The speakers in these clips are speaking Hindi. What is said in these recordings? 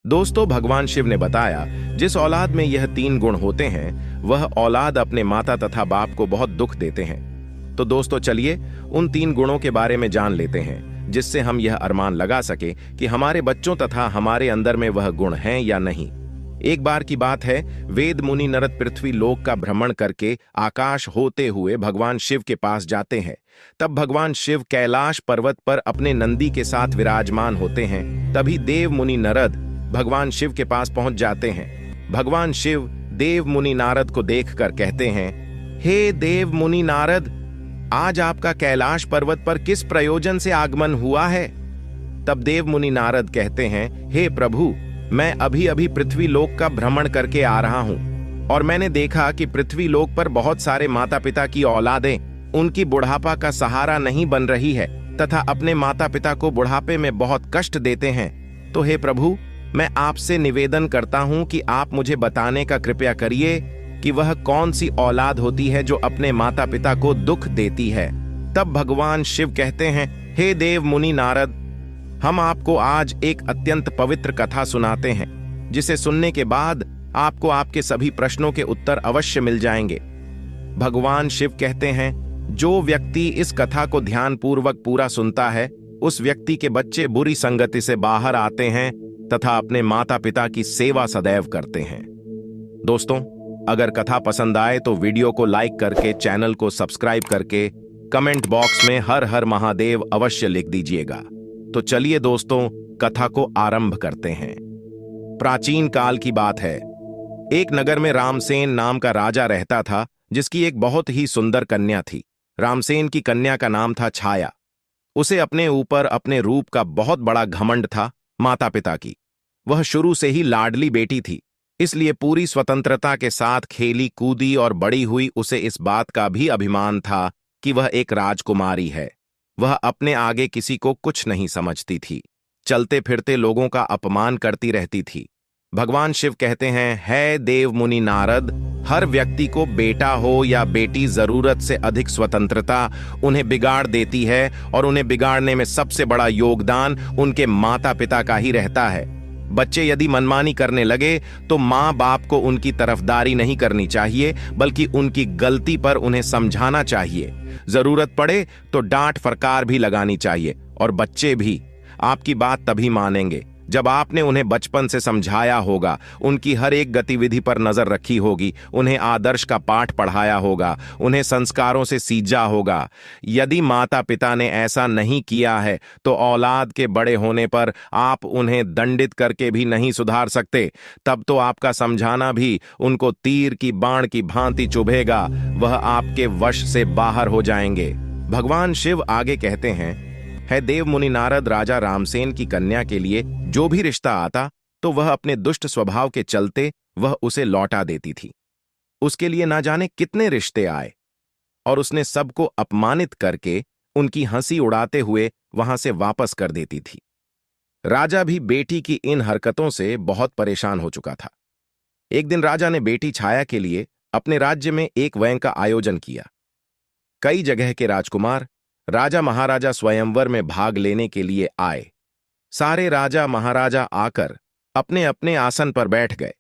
दोस्तों, भगवान शिव ने बताया जिस औलाद में यह तीन गुण होते हैं वह औलाद अपने माता तथा बाप को बहुत दुख देते हैं। तो दोस्तों चलिए उन तीन गुणों के बारे में जान लेते हैं जिससे हम यह अरमान लगा सके कि हमारे बच्चों तथा हमारे अंदर में वह गुण हैं या नहीं। एक बार की बात है, वेद मुनि नरद पृथ्वी लोक का भ्रमण करके आकाश होते हुए भगवान शिव के पास जाते हैं। तब भगवान शिव कैलाश पर्वत पर अपने नंदी के साथ विराजमान होते हैं। तभी देव मुनि नरद भगवान शिव के पास पहुंच जाते हैं। भगवान शिव देव मुनि नारद को देखकर कहते हैं, हे देव मुनि नारद, आज आपका कैलाश पर्वत पर किस प्रयोजन से आगमन हुआ है? तब देव मुनि नारद कहते हैं, हे प्रभु, मैं अभी अभी पृथ्वी लोक का भ्रमण करके आ रहा हूं और मैंने देखा कि पृथ्वी लोक पर बहुत सारे माता पिता की औलादें उनकी बुढ़ापा का सहारा नहीं बन रही है तथा अपने माता पिता को बुढ़ापे में बहुत कष्ट देते हैं। तो हे प्रभु, मैं आपसे निवेदन करता हूं कि आप मुझे बताने का कृपया करिए कि वह कौन सी औलाद होती है जो अपने माता पिता को दुख देती है। तब भगवान शिव कहते हैं, हे देव मुनि नारद, हम आपको आज एक अत्यंत पवित्र कथा सुनाते हैं जिसे सुनने के बाद आपको आपके सभी प्रश्नों के उत्तर अवश्य मिल जाएंगे। भगवान शिव कहते हैं, जो व्यक्ति इस कथा को ध्यानपूर्वक पूरा सुनता है उस व्यक्ति के बच्चे बुरी संगति से बाहर आते हैं तथा अपने माता पिता की सेवा सदैव करते हैं। दोस्तों, अगर कथा पसंद आए तो वीडियो को लाइक करके चैनल को सब्सक्राइब करके कमेंट बॉक्स में हर हर महादेव अवश्य लिख दीजिएगा। तो चलिए दोस्तों, कथा को आरंभ करते हैं। प्राचीन काल की बात है। एक नगर में रामसेन नाम का राजा रहता था जिसकी एक बहुत ही सुंदर कन्या थी। रामसेन की कन्या का नाम था छाया। उसे अपने ऊपर अपने रूप का बहुत बड़ा घमंड था। माता पिता की वह शुरू से ही लाडली बेटी थी, इसलिए पूरी स्वतंत्रता के साथ खेली कूदी और बड़ी हुई। उसे इस बात का भी अभिमान था कि वह एक राजकुमारी है। वह अपने आगे किसी को कुछ नहीं समझती थी, चलते फिरते लोगों का अपमान करती रहती थी। भगवान शिव कहते हैं, हे देव मुनि नारद, हर व्यक्ति को बेटा हो या बेटी जरूरत से अधिक स्वतंत्रता उन्हें बिगाड़ देती है और उन्हें बिगाड़ने में सबसे बड़ा योगदान उनके माता पिता का ही रहता है। बच्चे यदि मनमानी करने लगे तो माँ बाप को उनकी तरफदारी नहीं करनी चाहिए, बल्कि उनकी गलती पर उन्हें समझाना चाहिए। जरूरत पड़े तो डांट फटकार भी लगानी चाहिए। और बच्चे भी आपकी बात तभी मानेंगे जब आपने उन्हें बचपन से समझाया होगा, उनकी हर एक गतिविधि पर नजर रखी होगी, उन्हें आदर्श का पाठ पढ़ाया होगा, उन्हें संस्कारों से सींचा होगा। यदि माता पिता ने ऐसा नहीं किया है तो औलाद के बड़े होने पर आप उन्हें दंडित करके भी नहीं सुधार सकते। तब तो आपका समझाना भी उनको तीर की बाण की भांति चुभेगा, वह आपके वश से बाहर हो जाएंगे। भगवान शिव आगे कहते हैं, है देव मुनि नारद, राजा रामसेन की कन्या के लिए जो भी रिश्ता आता तो वह अपने दुष्ट स्वभाव के चलते वह उसे लौटा देती थी। उसके लिए ना जाने कितने रिश्ते आए और उसने सबको अपमानित करके उनकी हंसी उड़ाते हुए वहां से वापस कर देती थी। राजा भी बेटी की इन हरकतों से बहुत परेशान हो चुका था। एक दिन राजा ने बेटी छाया के लिए अपने राज्य में एक वैन का आयोजन किया। कई जगह के राजकुमार राजा महाराजा स्वयंवर में भाग लेने के लिए आए। सारे राजा महाराजा आकर अपने अपने आसन पर बैठ गए।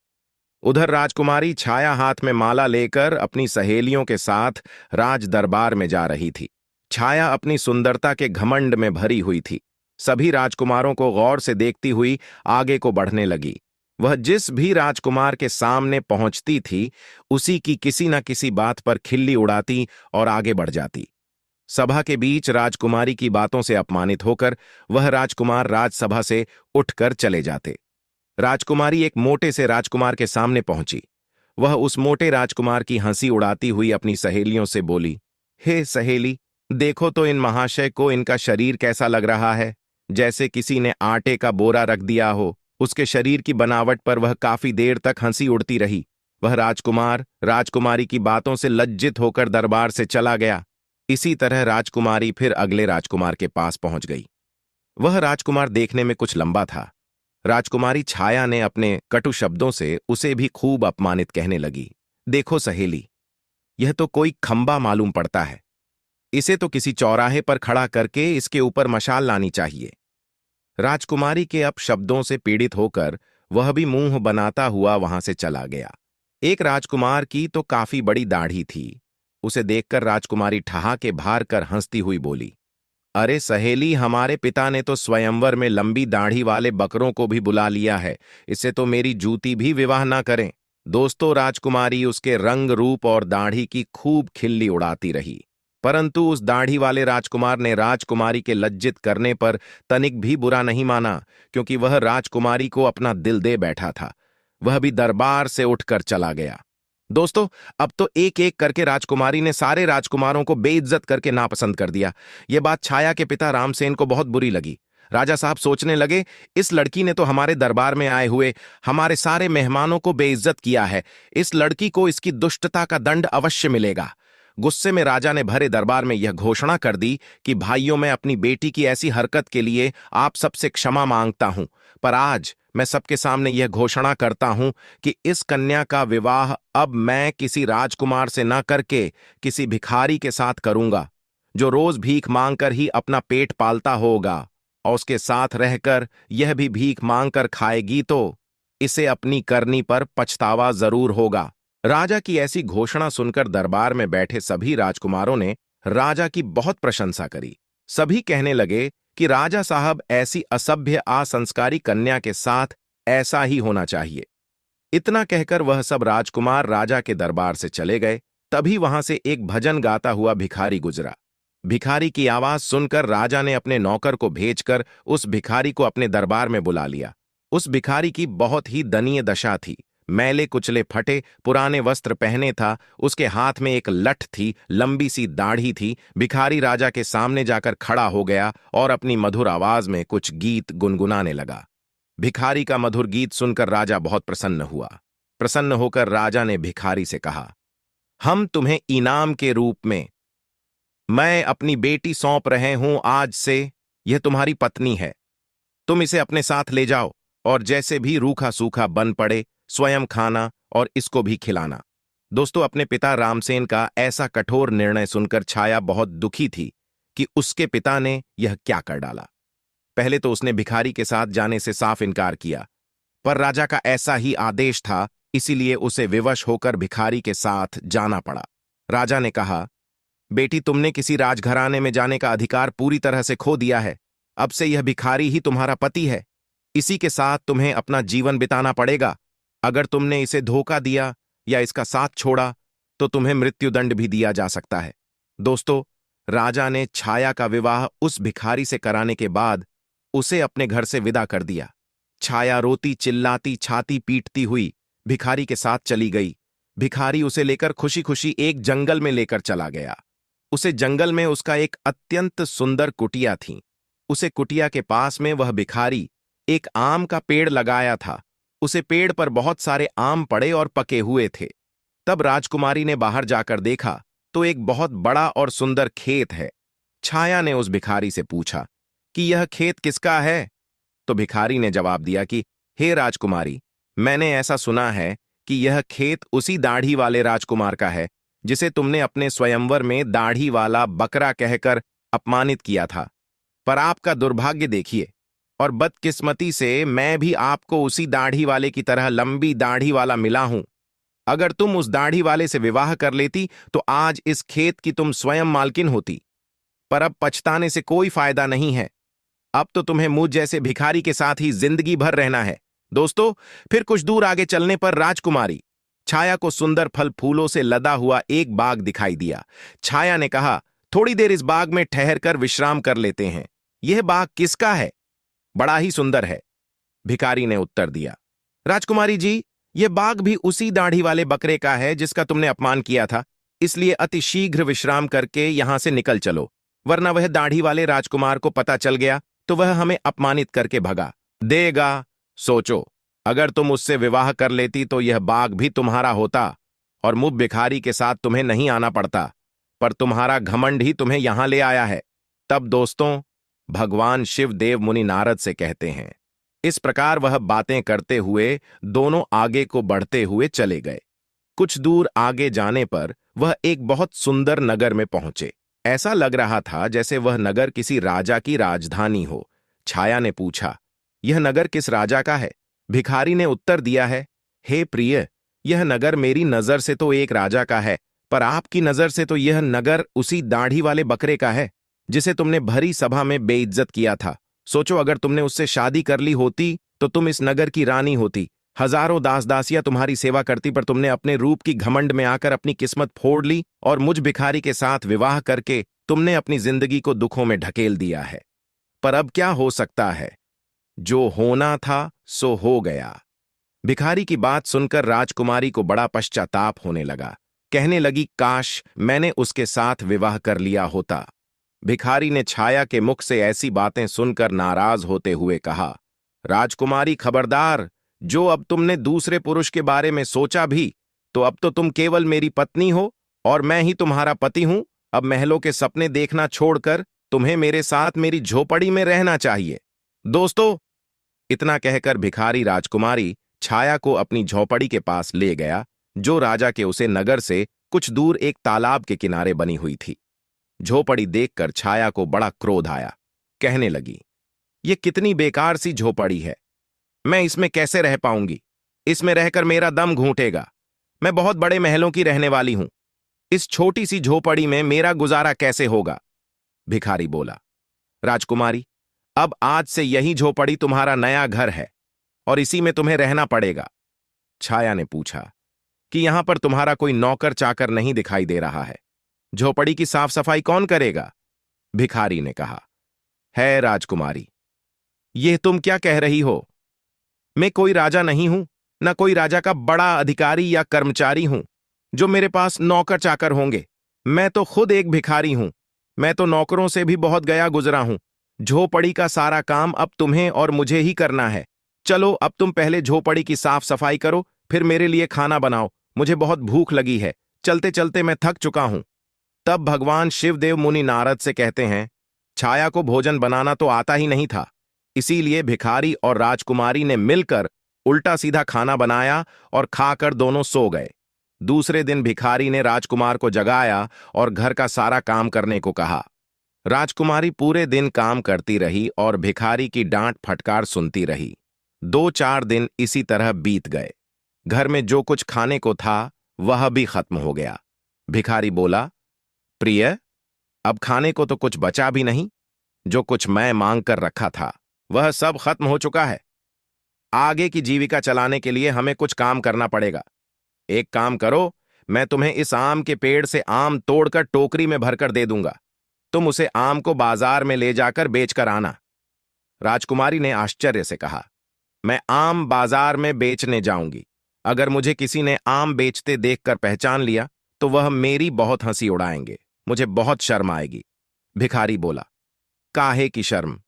उधर राजकुमारी छाया हाथ में माला लेकर अपनी सहेलियों के साथ राज दरबार में जा रही थी। छाया अपनी सुंदरता के घमंड में भरी हुई थी। सभी राजकुमारों को गौर से देखती हुई आगे को बढ़ने लगी। वह जिस भी राजकुमार के सामने पहुंचती थी उसी की किसी न किसी बात पर खिल्ली उड़ाती और आगे बढ़ जाती। सभा के बीच राजकुमारी की बातों से अपमानित होकर वह राजकुमार राजसभा से उठकर चले जाते। राजकुमारी एक मोटे से राजकुमार के सामने पहुंची। वह उस मोटे राजकुमार की हंसी उड़ाती हुई अपनी सहेलियों से बोली, हे सहेली, देखो तो इन महाशय को, इनका शरीर कैसा लग रहा है, जैसे किसी ने आटे का बोरा रख दिया हो। उसके शरीर की बनावट पर वह काफी देर तक हंसी उड़ती रही। वह राजकुमार राजकुमारी की बातों से लज्जित होकर दरबार से चला गया। इसी तरह राजकुमारी फिर अगले राजकुमार के पास पहुंच गई। वह राजकुमार देखने में कुछ लंबा था। राजकुमारी छाया ने अपने कटु शब्दों से उसे भी खूब अपमानित कहने लगी। देखो सहेली, यह तो कोई खंबा मालूम पड़ता है। इसे तो किसी चौराहे पर खड़ा करके इसके ऊपर मशाल लानी चाहिए। राजकुमारी के अब शब्दों से पीड़ित होकर वह भी मुंह बनाता हुआ वहां से चला गया। एक राजकुमार की तो काफी बड़ी दाढ़ी थी। उसे देखकर राजकुमारी ठहाके भार कर हंसती हुई बोली, अरे सहेली, हमारे पिता ने तो स्वयंवर में लंबी दाढ़ी वाले बकरों को भी बुला लिया है। इससे तो मेरी जूती भी विवाह ना करें। दोस्तों, राजकुमारी उसके रंग रूप और दाढ़ी की खूब खिल्ली उड़ाती रही, परंतु उस दाढ़ी वाले राजकुमार ने राजकुमारी के लज्जित करने पर तनिक भी बुरा नहीं माना, क्योंकि वह राजकुमारी को अपना दिल दे बैठा था। वह भी दरबार से उठकर चला गया। दोस्तों, अब तो एक एक करके राजकुमारी ने सारे राजकुमारों को बेइज्जत करके नापसंद कर दिया। यह बात छाया के पिता रामसेन को बहुत बुरी लगी। राजा साहब सोचने लगे, इस लड़की ने तो हमारे दरबार में आए हुए हमारे सारे मेहमानों को बेइज्जत किया है। इस लड़की को इसकी दुष्टता का दंड अवश्य मिलेगा। गुस्से में राजा ने भरे दरबार में यह घोषणा कर दी कि भाइयों, मैं अपनी बेटी की ऐसी हरकत के लिए आप सबसे क्षमा मांगता हूं, पर आज मैं सबके सामने यह घोषणा करता हूं कि इस कन्या का विवाह अब मैं किसी राजकुमार से न करके किसी भिखारी के साथ करूंगा, जो रोज भीख मांगकर ही अपना पेट पालता होगा, और उसके साथ रहकर यह भी भीख मांगकर खाएगी तो इसे अपनी करनी पर पछतावा जरूर होगा। राजा की ऐसी घोषणा सुनकर दरबार में बैठे सभी राजकुमारों ने राजा की बहुत प्रशंसा करी। सभी कहने लगे कि राजा साहब, ऐसी असभ्य असंस्कारी कन्या के साथ ऐसा ही होना चाहिए। इतना कहकर वह सब राजकुमार राजा के दरबार से चले गए। तभी वहां से एक भजन गाता हुआ भिखारी गुजरा। भिखारी की आवाज सुनकर राजा ने अपने नौकर को भेजकर उस भिखारी को अपने दरबार में बुला लिया। उस भिखारी की बहुत ही दयनीय दशा थी। मैले कुचले फटे पुराने वस्त्र पहने था, उसके हाथ में एक लठ थी, लंबी सी दाढ़ी थी। भिखारी राजा के सामने जाकर खड़ा हो गया और अपनी मधुर आवाज में कुछ गीत गुनगुनाने लगा। भिखारी का मधुर गीत सुनकर राजा बहुत प्रसन्न हुआ। प्रसन्न होकर राजा ने भिखारी से कहा, हम तुम्हें इनाम के रूप में मैं अपनी बेटी सौंप रहे हूं। आज से यह तुम्हारी पत्नी है। तुम इसे अपने साथ ले जाओ और जैसे भी रूखा सूखा बन पड़े स्वयं खाना और इसको भी खिलाना। दोस्तों, अपने पिता रामसेन का ऐसा कठोर निर्णय सुनकर छाया बहुत दुखी थी कि उसके पिता ने यह क्या कर डाला। पहले तो उसने भिखारी के साथ जाने से साफ इनकार किया, पर राजा का ऐसा ही आदेश था, इसीलिए उसे विवश होकर भिखारी के साथ जाना पड़ा। राजा ने कहा, बेटी, तुमने किसी राजघराने में जाने का अधिकार पूरी तरह से खो दिया है। अब से यह भिखारी ही तुम्हारा पति है। इसी के साथ तुम्हें अपना जीवन बिताना पड़ेगा। अगर तुमने इसे धोखा दिया या इसका साथ छोड़ा तो तुम्हें मृत्युदंड भी दिया जा सकता है। दोस्तों, राजा ने छाया का विवाह उस भिखारी से कराने के बाद उसे अपने घर से विदा कर दिया। छाया रोती चिल्लाती छाती पीटती हुई भिखारी के साथ चली गई। भिखारी उसे लेकर खुशी खुशी एक जंगल में लेकर चला गया। उसे जंगल में उसका एक अत्यंत सुंदर कुटिया थी। उसे कुटिया के पास में वह भिखारी एक आम का पेड़ लगाया था। उसे पेड़ पर बहुत सारे आम पड़े और पके हुए थे। तब राजकुमारी ने बाहर जाकर देखा तो एक बहुत बड़ा और सुंदर खेत है। छाया ने उस भिखारी से पूछा कि यह खेत किसका है? तो भिखारी ने जवाब दिया कि हे राजकुमारी, मैंने ऐसा सुना है कि यह खेत उसी दाढ़ी वाले राजकुमार का है जिसे तुमने अपने स्वयंवर में दाढ़ी वाला बकरा कहकर अपमानित किया था। पर आपका दुर्भाग्य देखिए, और बदकिस्मती से मैं भी आपको उसी दाढ़ी वाले की तरह लंबी दाढ़ी वाला मिला हूं। अगर तुम उस दाढ़ी वाले से विवाह कर लेती तो आज इस खेत की तुम स्वयं मालकिन होती। पर अब पछताने से कोई फायदा नहीं है। अब तो तुम्हें मुझ जैसे भिखारी के साथ ही जिंदगी भर रहना है। दोस्तों, फिर कुछ दूर आगे चलने पर राजकुमारी छाया को सुंदर फल फूलों से लदा हुआ एक बाग दिखाई दिया। छाया ने कहा, थोड़ी देर इस बाग में ठहरकर विश्राम कर लेते हैं। यह बाग किसका है? बड़ा ही सुंदर है, भिखारी ने उत्तर दिया। राजकुमारी जी, यह बाग भी उसी दाढ़ी वाले बकरे का है जिसका तुमने अपमान किया था। इसलिए अति शीघ्र विश्राम करके यहां से निकल चलो, वरना वह दाढ़ी वाले राजकुमार को पता चल गया तो वह हमें अपमानित करके भगा देगा। सोचो, अगर तुम उससे विवाह कर लेती तो यह बाग भी तुम्हारा होता और मुझ भिखारी के साथ तुम्हें नहीं आना पड़ता। पर तुम्हारा घमंड ही तुम्हें यहां ले आया है। तब दोस्तों, भगवान शिव देव मुनि नारद से कहते हैं। इस प्रकार वह बातें करते हुए दोनों आगे को बढ़ते हुए चले गए। कुछ दूर आगे जाने पर वह एक बहुत सुंदर नगर में पहुंचे। ऐसा लग रहा था जैसे वह नगर किसी राजा की राजधानी हो। छाया ने पूछा, यह नगर किस राजा का है? भिखारी ने उत्तर दिया है, हे प्रिय, यह नगर मेरी नजर से तो एक राजा का है, पर आपकी नजर से तो यह नगर उसी दाढ़ी वाले बकरे का है जिसे तुमने भरी सभा में बेइज्जत किया था। सोचो, अगर तुमने उससे शादी कर ली होती तो तुम इस नगर की रानी होती। हजारों दास दासियां तुम्हारी सेवा करती, पर तुमने अपने रूप की घमंड में आकर अपनी किस्मत फोड़ ली और मुझ भिखारी के साथ विवाह करके तुमने अपनी जिंदगी को दुखों में ढकेल दिया है। पर अब क्या हो सकता है, जो होना था सो हो गया। भिखारी की बात सुनकर राजकुमारी को बड़ा पश्चाताप होने लगा। कहने लगी, काश मैंने उसके साथ विवाह कर लिया होता। भिखारी ने छाया के मुख से ऐसी बातें सुनकर नाराज होते हुए कहा, राजकुमारी खबरदार, जो अब तुमने दूसरे पुरुष के बारे में सोचा भी, तो अब तो तुम केवल मेरी पत्नी हो और मैं ही तुम्हारा पति हूं। अब महलों के सपने देखना छोड़कर तुम्हें मेरे साथ मेरी झोपड़ी में रहना चाहिए। दोस्तों, इतना कहकर भिखारी राजकुमारी छाया को अपनी झोपड़ी के पास ले गया, जो राजा के उसे नगर से कुछ दूर एक तालाब के किनारे बनी हुई थी। झोपड़ी देखकर छाया को बड़ा क्रोध आया। कहने लगी, ये कितनी बेकार सी झोपड़ी है, मैं इसमें कैसे रह पाऊंगी? इसमें रहकर मेरा दम घूंटेगा। मैं बहुत बड़े महलों की रहने वाली हूं, इस छोटी सी झोपड़ी में मेरा गुजारा कैसे होगा? भिखारी बोला, राजकुमारी, अब आज से यही झोपड़ी तुम्हारा नया घर है और इसी में तुम्हें रहना पड़ेगा। छाया ने पूछा कि यहां पर तुम्हारा कोई नौकर चाकर नहीं दिखाई दे रहा है? झोपड़ी की साफ सफाई कौन करेगा? भिखारी ने कहा, है राजकुमारी, यह तुम क्या कह रही हो? मैं कोई राजा नहीं हूं, न कोई राजा का बड़ा अधिकारी या कर्मचारी हूं जो मेरे पास नौकर चाकर होंगे। मैं तो खुद एक भिखारी हूं। मैं तो नौकरों से भी बहुत गया गुजरा हूं। झोपड़ी का सारा काम अब तुम्हें और मुझे ही करना है। चलो, अब तुम पहले झोपड़ी की साफ सफाई करो, फिर मेरे लिए खाना बनाओ। मुझे बहुत भूख लगी है, चलते चलते मैं थक चुका हूं। तब भगवान शिवदेव मुनि नारद से कहते हैं, छाया को भोजन बनाना तो आता ही नहीं था, इसीलिए भिखारी और राजकुमारी ने मिलकर उल्टा सीधा खाना बनाया और खाकर दोनों सो गए। दूसरे दिन भिखारी ने राजकुमार को जगाया और घर का सारा काम करने को कहा। राजकुमारी पूरे दिन काम करती रही और भिखारी की डांट फटकार सुनती रही। 2-4 दिन इसी तरह बीत गए। घर में जो कुछ खाने को था वह भी खत्म हो गया। भिखारी बोला, प्रिय, अब खाने को तो कुछ बचा भी नहीं। जो कुछ मैं मांग कर रखा था वह सब खत्म हो चुका है। आगे की जीविका चलाने के लिए हमें कुछ काम करना पड़ेगा। एक काम करो, मैं तुम्हें इस आम के पेड़ से आम तोड़कर टोकरी में भरकर दे दूंगा। तुम उसे आम को बाजार में ले जाकर बेचकर आना। राजकुमारी ने आश्चर्य से कहा, मैं आम बाजार में बेचने जाऊंगी? अगर मुझे किसी ने आम बेचते देखकर पहचान लिया तो वह मेरी बहुत हंसी उड़ाएंगे, मुझे बहुत शर्म आएगी। भिखारी बोला, काहे की शर्म?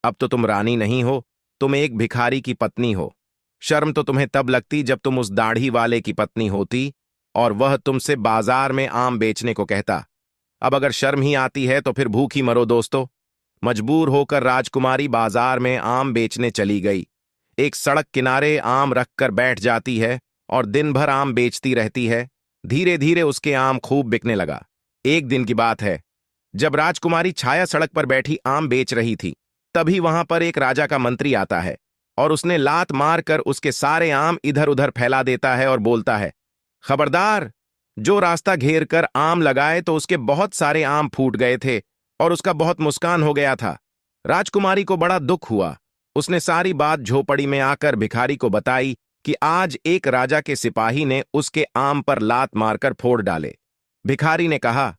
अब तो तुम रानी नहीं हो, तुम एक भिखारी की पत्नी हो। शर्म तो तुम्हें तब लगती जब तुम उस दाढ़ी वाले की पत्नी होती और वह तुमसे बाजार में आम बेचने को कहता। अब अगर शर्म ही आती है तो फिर भूखी मरो दोस्तों। मजबूर होकर राजकुमारी बाजार में आम बेचने चली गई। एक सड़क किनारे आम रखकर बैठ जाती है और दिन भर आम बेचती रहती है। धीरे धीरे उसके आम खूब बिकने लगा। एक दिन की बात है, जब राजकुमारी छाया सड़क पर बैठी आम बेच रही थी, तभी वहां पर एक राजा का मंत्री आता है और उसने लात मारकर उसके सारे आम इधर उधर फैला देता है और बोलता है, खबरदार, जो रास्ता घेर कर आम लगाए तो उसके बहुत सारे आम फूट गए थे और उसका बहुत नुकसान हो गया था। राजकुमारी को बड़ा दुख हुआ। उसने सारी बात झोपड़ी में आकर भिखारी को बताई कि आज एक राजा के सिपाही ने उसके आम पर लात मारकर फोड़ डाले। भिखारी ने कहा,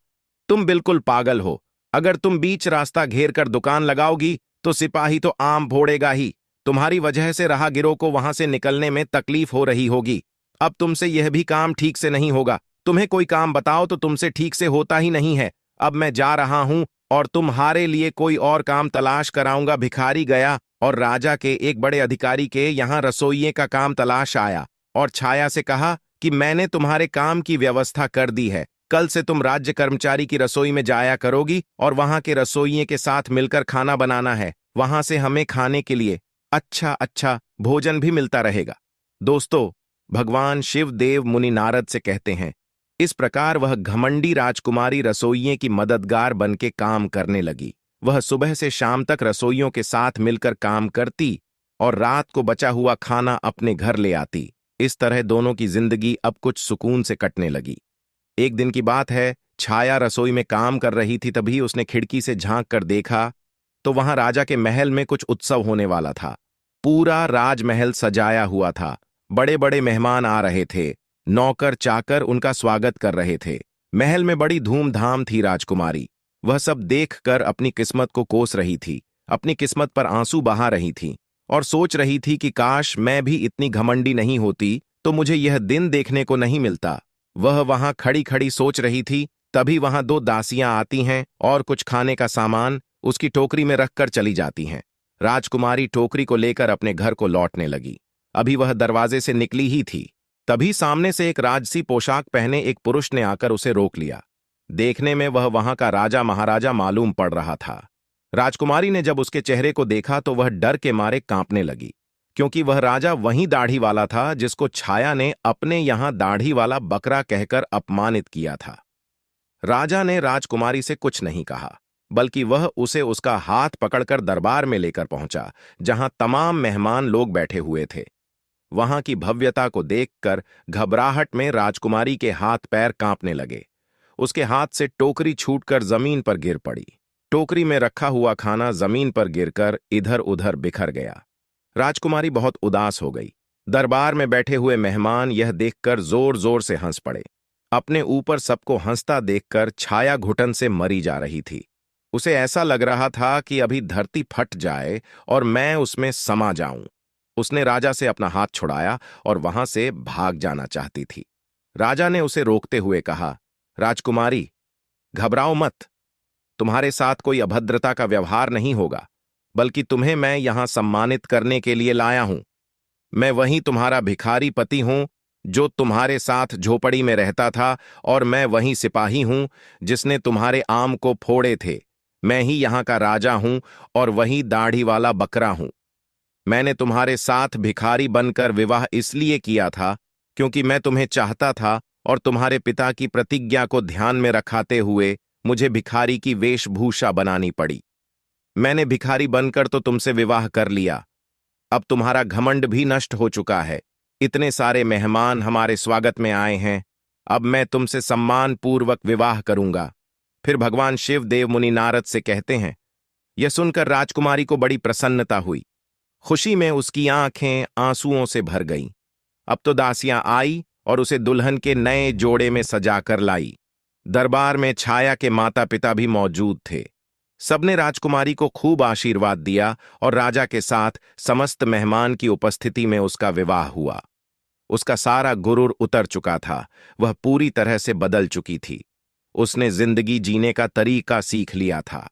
तुम बिल्कुल पागल हो। अगर तुम बीच रास्ता घेर कर दुकान लगाओगी तो सिपाही तो आम फोड़ेगा ही। तुम्हारी वजह से राहगीरों को वहां से निकलने में तकलीफ हो रही होगी। अब तुमसे यह भी काम ठीक से नहीं होगा। तुम्हें कोई काम बताओ तो तुमसे ठीक से होता ही नहीं है। अब मैं जा रहा हूं और तुम्हारे लिए कोई और काम तलाश कराऊंगा। भिखारी गया और राजा के एक बड़े अधिकारी के यहां रसोइये का काम तलाश आया और छाया से कहा कि मैंने तुम्हारे काम की व्यवस्था कर दी है। कल से तुम राज्य कर्मचारी की रसोई में जाया करोगी और वहां के रसोइये के साथ मिलकर खाना बनाना है। वहां से हमें खाने के लिए अच्छा अच्छा भोजन भी मिलता रहेगा। दोस्तों, भगवान शिव देव मुनि नारद से कहते हैं, इस प्रकार वह घमंडी राजकुमारी रसोइये की मददगार बनके काम करने लगी। वह सुबह से शाम तक रसोइयों के साथ मिलकर काम करती और रात को बचा हुआ खाना अपने घर ले आती। इस तरह दोनों की जिंदगी अब कुछ सुकून से कटने लगी। एक दिन की बात है, छाया रसोई में काम कर रही थी, तभी उसने खिड़की से झांक कर देखा तो वहां राजा के महल में कुछ उत्सव होने वाला था। पूरा राजमहल सजाया हुआ था, बड़े बड़े मेहमान आ रहे थे, नौकर चाकर उनका स्वागत कर रहे थे। महल में बड़ी धूमधाम थी। राजकुमारी वह सब देखकर अपनी किस्मत को कोस रही थी, अपनी किस्मत पर आंसू बहा रही थी और सोच रही थी कि काश मैं भी इतनी घमंडी नहीं होती तो मुझे यह दिन देखने को नहीं मिलता। वह वहां खड़ी खड़ी सोच रही थी, तभी वहां दो दासियां आती हैं और कुछ खाने का सामान उसकी टोकरी में रखकर चली जाती हैं। राजकुमारी टोकरी को लेकर अपने घर को लौटने लगी। अभी वह दरवाजे से निकली ही थी, तभी सामने से एक राजसी पोशाक पहने एक पुरुष ने आकर उसे रोक लिया। देखने में वह वहां का राजा महाराजा मालूम पड़ रहा था। राजकुमारी ने जब उसके चेहरे को देखा तो वह डर के मारे कांपने लगी, क्योंकि वह राजा वही दाढ़ी वाला था जिसको छाया ने अपने यहां दाढ़ी वाला बकरा कहकर अपमानित किया था। राजा ने राजकुमारी से कुछ नहीं कहा, बल्कि वह उसे उसका हाथ पकड़कर दरबार में लेकर पहुंचा, जहां तमाम मेहमान लोग बैठे हुए थे। वहां की भव्यता को देखकर घबराहट में राजकुमारी के हाथ पैर कांपने लगे। उसके हाथ से टोकरी छूटकर जमीन पर गिर पड़ी। टोकरी में रखा हुआ खाना जमीन पर गिरकर इधर उधर बिखर गया। राजकुमारी बहुत उदास हो गई। दरबार में बैठे हुए मेहमान यह देखकर जोर जोर से हंस पड़े। अपने ऊपर सबको हंसता देखकर छाया घुटन से मरी जा रही थी। उसे ऐसा लग रहा था कि अभी धरती फट जाए और मैं उसमें समा जाऊं। उसने राजा से अपना हाथ छुड़ाया और वहां से भाग जाना चाहती थी। राजा ने उसे रोकते हुए कहा, राजकुमारी, घबराओ मत। तुम्हारे साथ कोई अभद्रता का व्यवहार नहीं होगा, बल्कि तुम्हें मैं यहां सम्मानित करने के लिए लाया हूं। मैं वही तुम्हारा भिखारी पति हूं जो तुम्हारे साथ झोपड़ी में रहता था, और मैं वही सिपाही हूं जिसने तुम्हारे आम को फोड़े थे। मैं ही यहां का राजा हूं और वही दाढ़ी वाला बकरा हूं। मैंने तुम्हारे साथ भिखारी बनकर विवाह इसलिए किया था क्योंकि मैं तुम्हें चाहता था, और तुम्हारे पिता की प्रतिज्ञा को ध्यान में रखाते हुए मुझे भिखारी की वेशभूषा बनानी पड़ी। मैंने भिखारी बनकर तो तुमसे विवाह कर लिया। अब तुम्हारा घमंड भी नष्ट हो चुका है। इतने सारे मेहमान हमारे स्वागत में आए हैं, अब मैं तुमसे सम्मान पूर्वक विवाह करूंगा। फिर भगवान शिव देव मुनि नारद से कहते हैं। यह सुनकर राजकुमारी को बड़ी प्रसन्नता हुई। खुशी में उसकी आंखें आंसुओं से भर गईं। अब तो दासियां आई और उसे दुल्हन के नए जोड़े में सजाकर लाई। दरबार में छाया के माता पिता भी मौजूद थे। सबने राजकुमारी को खूब आशीर्वाद दिया और राजा के साथ समस्त मेहमान की उपस्थिति में उसका विवाह हुआ। उसका सारा गुरूर उतर चुका था, वह पूरी तरह से बदल चुकी थी। उसने जिंदगी जीने का तरीका सीख लिया था।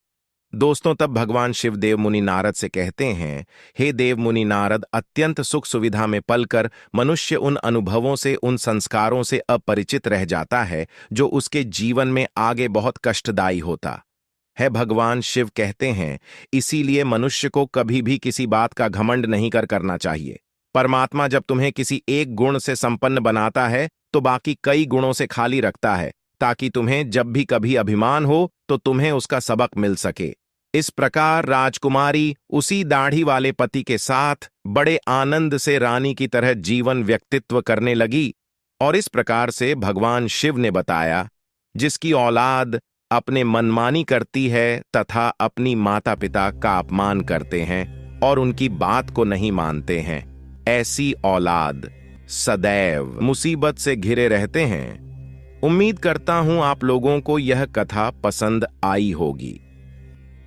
दोस्तों, तब भगवान शिव देव मुनि नारद से कहते हैं, हे देव मुनि नारद, अत्यंत सुख सुविधा में पलकर मनुष्य उन अनुभवों से, उन संस्कारों से अपरिचित रह जाता है जो उसके जीवन में आगे बहुत कष्टदायी होता है। भगवान शिव कहते हैं, इसीलिए मनुष्य को कभी भी किसी बात का घमंड नहीं करना चाहिए। परमात्मा जब तुम्हें किसी एक गुण से संपन्न बनाता है तो बाकी कई गुणों से खाली रखता है, ताकि तुम्हें जब भी कभी अभिमान हो तो तुम्हें उसका सबक मिल सके। इस प्रकार राजकुमारी उसी दाढ़ी वाले पति के साथ बड़े आनंद से रानी की तरह जीवन व्यक्तित्व करने लगी। और इस प्रकार से भगवान शिव ने बताया, जिसकी औलाद अपने मनमानी करती है तथा अपनी माता पिता का अपमान करते हैं और उनकी बात को नहीं मानते हैं, ऐसी औलाद सदैव मुसीबत से घिरे रहते हैं। उम्मीद करता हूं आप लोगों को यह कथा पसंद आई होगी।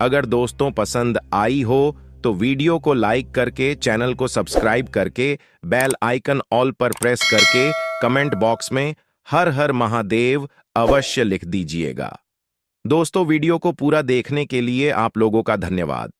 अगर दोस्तों पसंद आई हो तो वीडियो को लाइक करके, चैनल को सब्सक्राइब करके, बेल आइकन ऑल पर प्रेस करके कमेंट बॉक्स में हर हर महादेव अवश्य लिख दीजिएगा। दोस्तों, वीडियो को पूरा देखने के लिए आप लोगों का धन्यवाद।